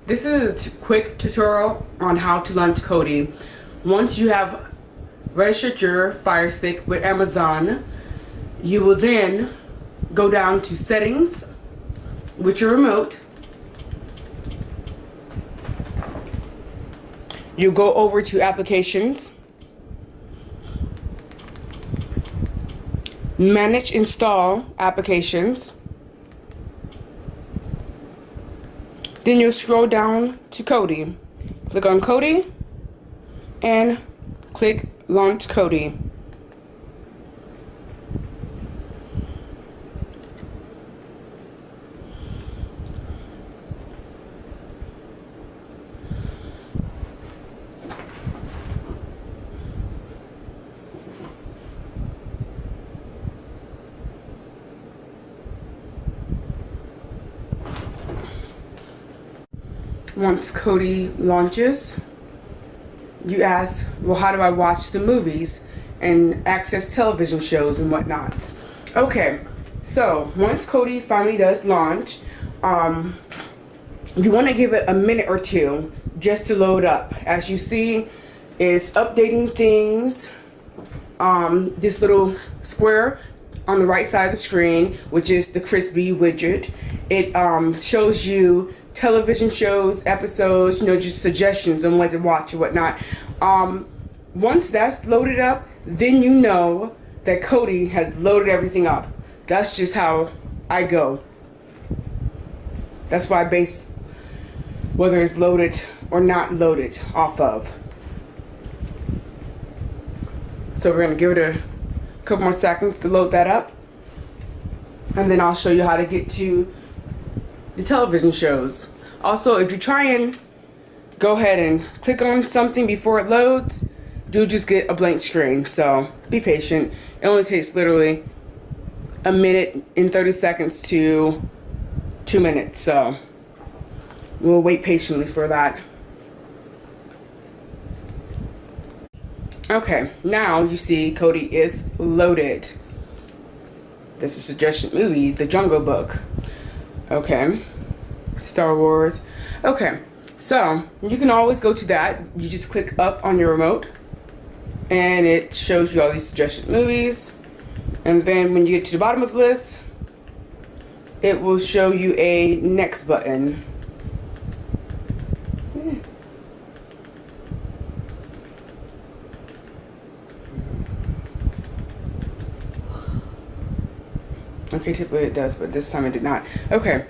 This is a quick tutorial on how to launch Kodi. Once you have registered your Firestick with Amazon, you will then go down to settings with your remote. You go over to applications, manage install applications. Then you'll scroll down to Kodi. Click on Kodi and click Launch Kodi. Once Kodi launches, you ask, well, how do I watch the movies and access television shows and whatnot? Okay, so once Kodi finally does launch, you want to give it a minute or two just to load up. As you see, it's updating things. This little square on the right side of the screen, which is the crispy widget, it shows you television shows, episodes, just suggestions on what to watch or whatnot. Once that's loaded up, then you know that Kodi has loaded everything up. That's just how I go. That's why I base whether it's loaded or not loaded off of. So we're gonna give it a couple more seconds to load that up, and then I'll show you how to get to the television shows. Also, if you try and go ahead and click on something before it loads, you'll just get a blank screen. So be patient. It only takes literally a minute and 30 seconds to 2 minutes. So we'll wait patiently for that. Okay, now you see Kodi is loaded. This is a suggestion movie, The Jungle Book. Okay, Star Wars. Okay, so you can always go to that. You just click up on your remote and it shows you all these suggested movies. And then when you get to the bottom of the list, it will show you a next button. Okay, typically it does, but this time it did not. Okay.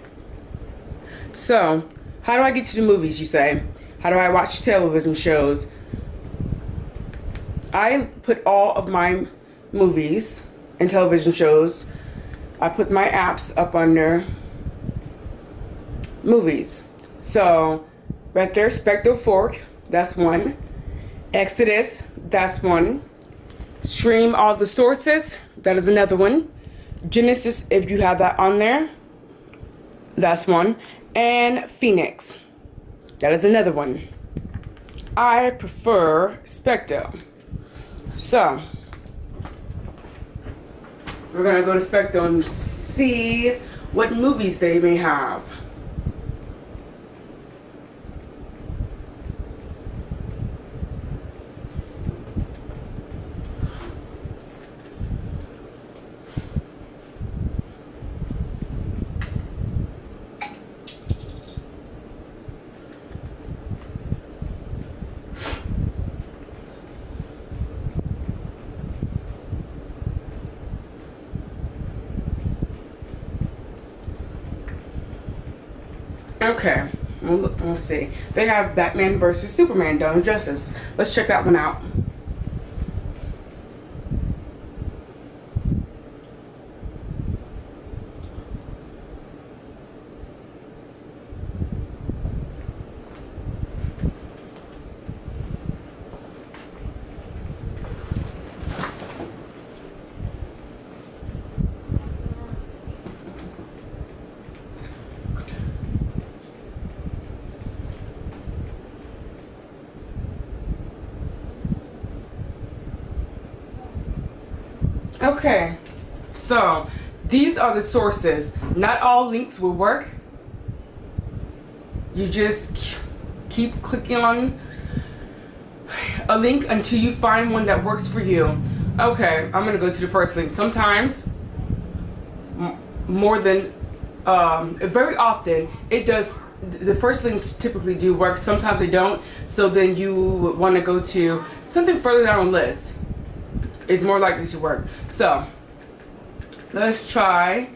So, how do I get to the movies, you say? How do I watch television shows? I put all of my movies and television shows, I put my apps up under movies. So, right there, Spectral Fork, that's one. Exodus, that's one. Stream all the sources, that is another one. Genesis, if you have that on there, that's one. And Phoenix, that is another one. I prefer Spectral. So we're gonna go to Spectral and see what movies they may have. Okay, well, let's see. They have Batman vs. Superman, Dawn of Justice. Let's check that one out. Okay, so these are the sources. Not all links will work. You just keep clicking on a link until you find one that works for you. Okay, I'm gonna go to the first link. Sometimes, more than, very often, it does, the first links typically do work. Sometimes they don't. So then you would want to go to something further down the list. It's more likely to work. So, let's try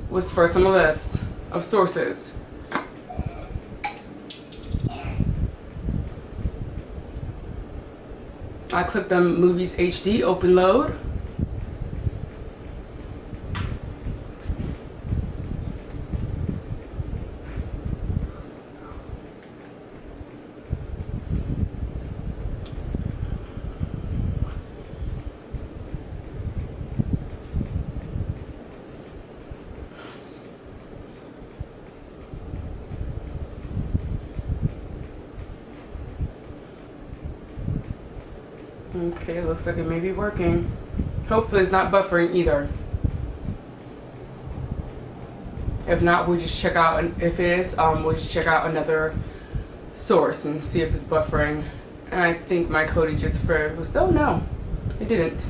what's first on the list of sources. I clicked on Movies HD, open load. Okay, looks like it may be working. Hopefully it's not buffering either. If not, we'll just check out, if it is, we'll just check out another source and see if it's buffering. And I think my Kodi just froze. Oh no, it didn't.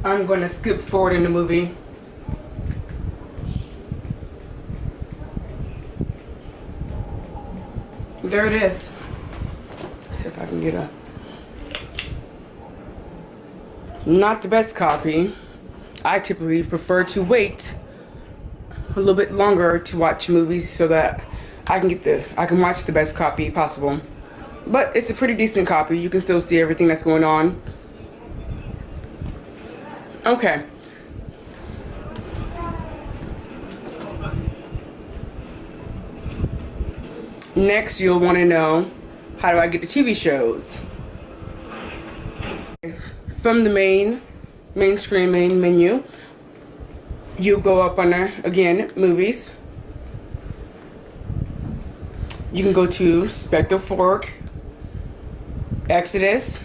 I'm going to skip forward in the movie. There it is. Let's see if I can get a... Not the best copy. I typically prefer to wait a little bit longer to watch movies so that I can watch the best copy possible. But it's a pretty decent copy. You can still see everything that's going on. Okay. Next, you'll want to know, how do I get the TV shows? From the main menu, you go up on there, again, movies. You can go to Spectre Fork, Exodus,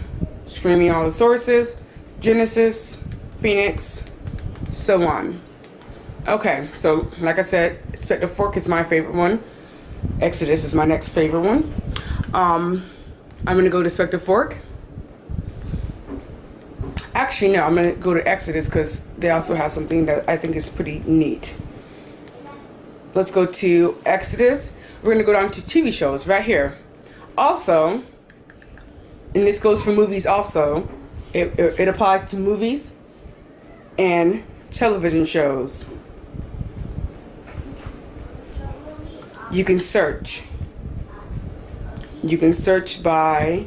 streaming all the sources, Genesis, Phoenix, so on. Okay, so like I said, Spectre Fork is my favorite one. Exodus is my next favorite one. I'm gonna go to Spectre Fork. Actually, no, I'm gonna go to Exodus because they also have something that I think is pretty neat. Let's go to Exodus. We're gonna go down to TV shows right here. Also, and this goes for movies also, it applies to movies and television shows. You can search. You can search by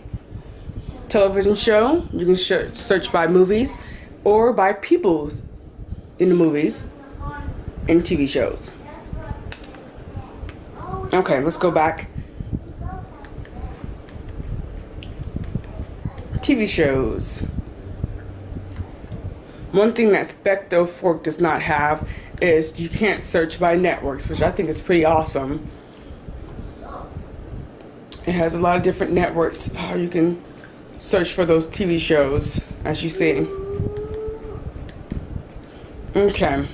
television show. You can search by movies or by people in the movies and TV shows. Okay, let's go back. TV shows. One thing that Spectre Fork does not have is you can't search by networks, which I think is pretty awesome. It has a lot of different networks how you can search for those TV shows, as you see. Okay.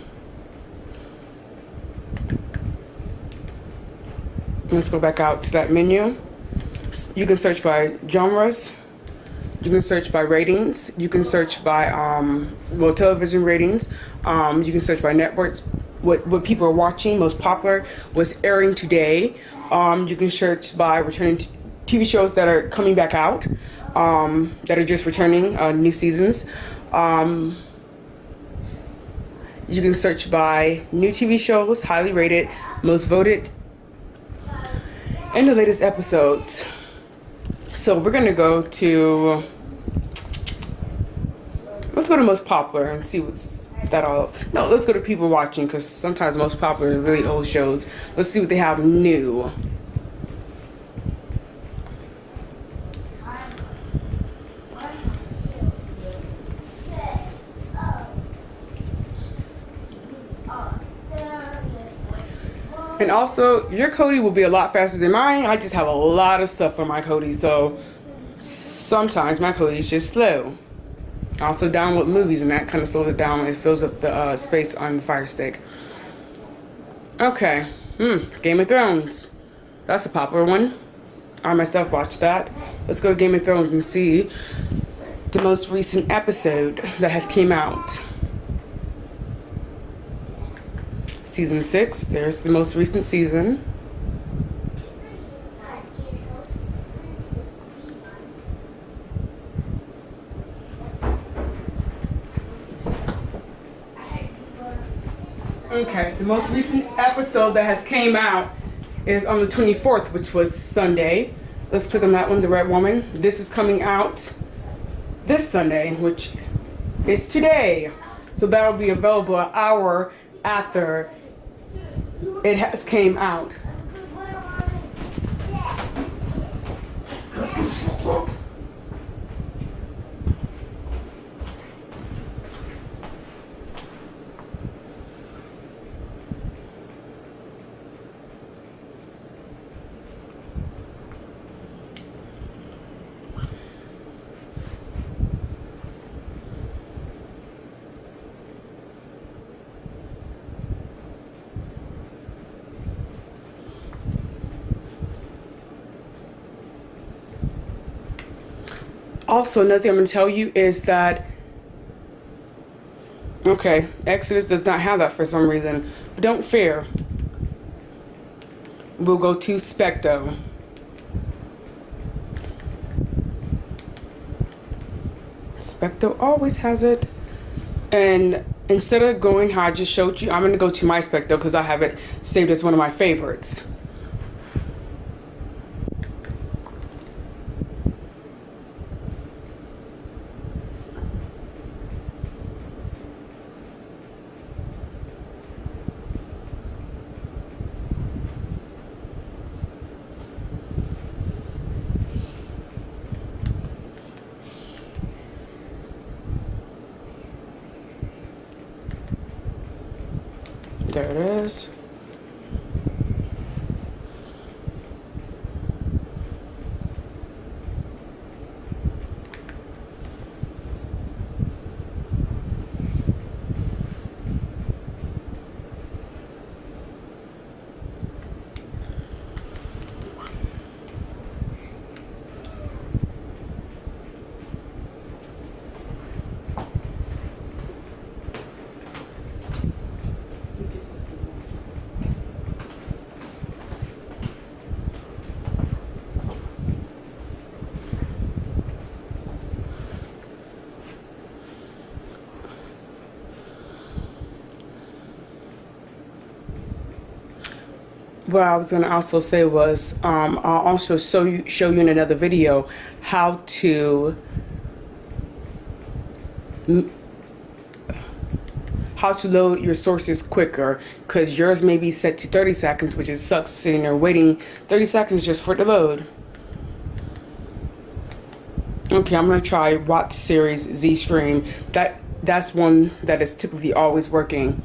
Let's go back out to that menu. You can search by genres. You can search by ratings. You can search by television ratings. You can search by networks. What people are watching, most popular, what's airing today. You can search by returning TV shows that are coming back out, that are just returning new seasons. You can search by new TV shows, highly rated, most voted, and the latest episodes. So we're gonna go to, let's go to most popular and see what's that all. No, let's go to people watching, because sometimes most popular are really old shows. Let's see what they have new. And also, your Kodi will be a lot faster than mine. I just have a lot of stuff on my Kodi, so sometimes my Kodi is just slow. I also download movies, and that kind of slows it down when it fills up the space on the Firestick. Okay, Game of Thrones. That's a popular one. I myself watched that. Let's go to Game of Thrones and see the most recent episode that has came out. Season 6, there's the most recent season. Okay, the most recent episode that has came out is on the 24th, which was Sunday. Let's click on that one, The Red Woman. This is coming out this Sunday, which is today. So that'll be available an hour after it has came out. Also, another thing I'm going to tell you is that, okay, Exodus does not have that for some reason. But don't fear. We'll go to Specto. Specto always has it. And instead of going how I just showed you, I'm going to go to my Specto because I have it saved as one of my favorites. There it is. What I was going to also say was I'll also show you in another video how to load your sources quicker, because yours may be set to 30 seconds, which is sucks sitting there waiting 30 seconds just for it to load. Okay, I'm going to try watch series Z Stream. That's one that is typically always working.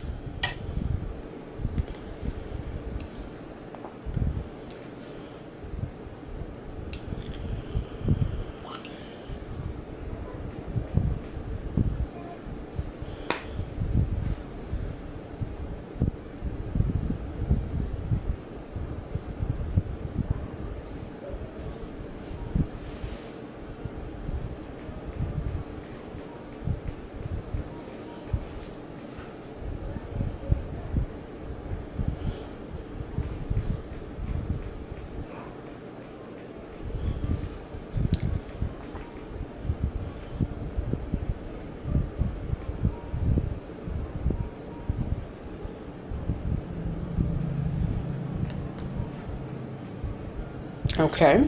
Okay,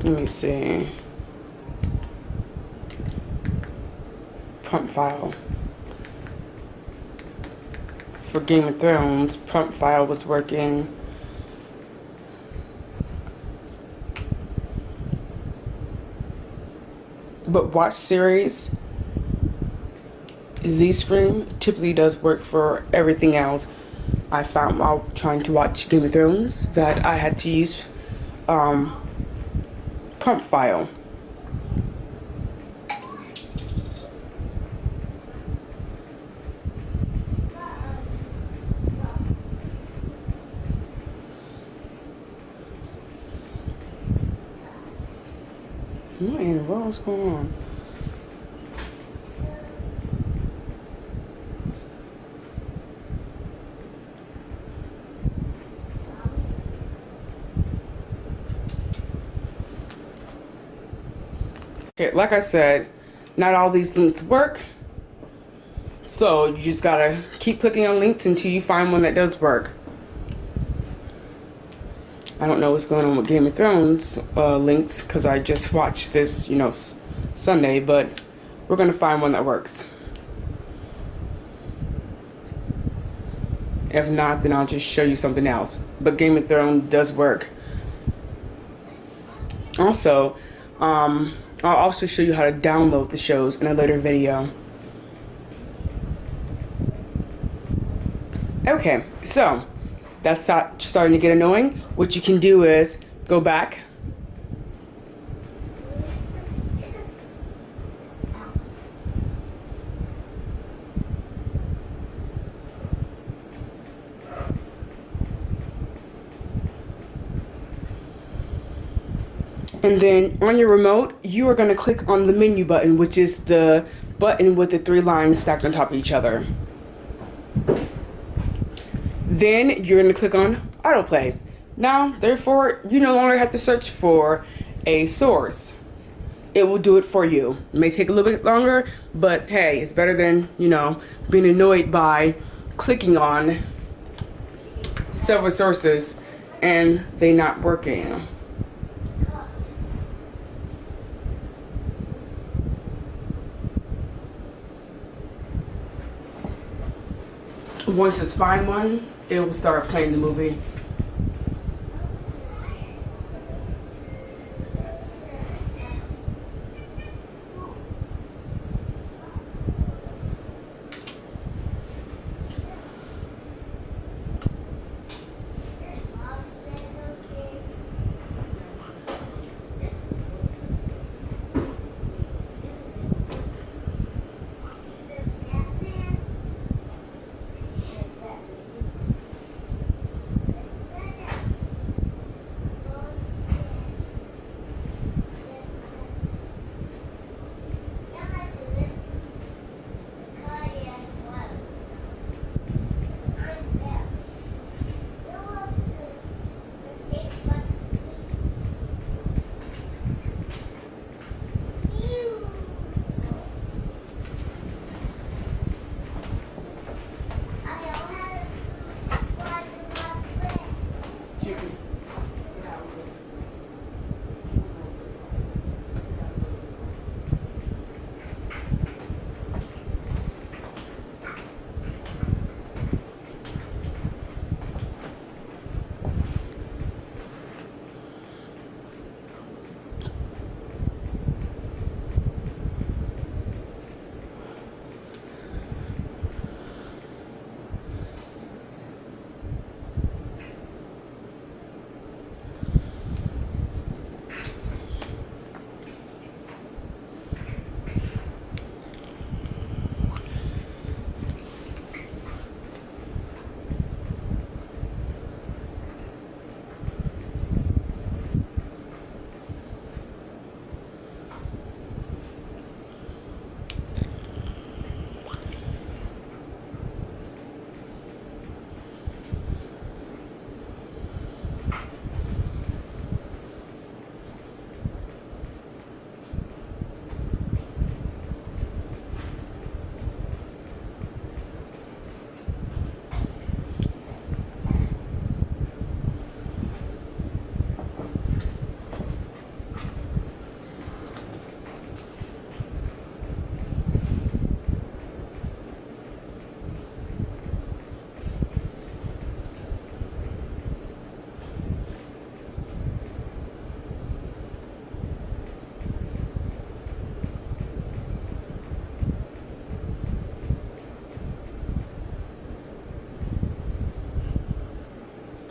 let me see. Prompt file. For Game of Thrones, prompt file was working. But watch series, Z Stream typically does work for everything else. I found while trying to watch Game of Thrones that I had to use prompt file. What in the world is going on? Okay, like I said, not all these links work. So you just gotta keep clicking on links until you find one that does work. I don't know what's going on with Game of Thrones links because I just watched this, you know, Sunday, but we're gonna find one that works. If not, then I'll just show you something else. But Game of Thrones does work. Also, I'll also show you how to download the shows in a later video. Okay, so that's starting to get annoying. What you can do is go back. And then on your remote, you are going to click on the menu button, which is the button with the 3 lines stacked on top of each other. Then you're going to click on Autoplay. Now, therefore, you no longer have to search for a source. It will do it for you. It may take a little bit longer, but hey, it's better than, you know, being annoyed by clicking on several sources and they not working. Once it's find one, it will start playing the movie.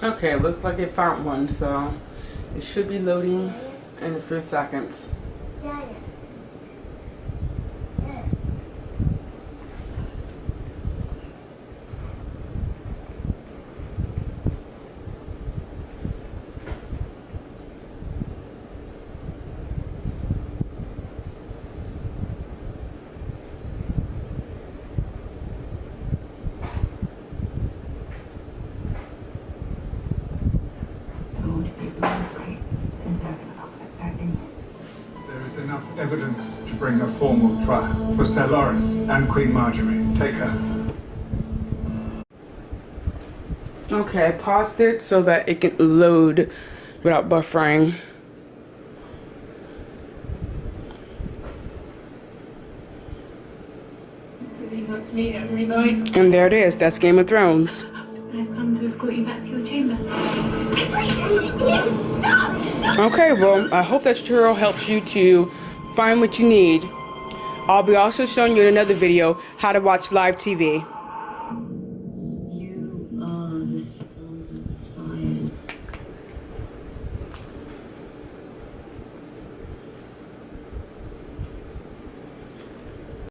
Okay, looks like it found one, so it should be loading in a few seconds. There is enough evidence to bring a formal trial for Sir Loris and Queen Marjorie. Take her. Okay, I paused it so that it can load without buffering. Me every night. And there it is. That's Game of Thrones. I've come to escort you back to your chamber. Okay, well, I hope that tutorial helps you to find what you need. I'll be also showing you in another video how to watch live TV.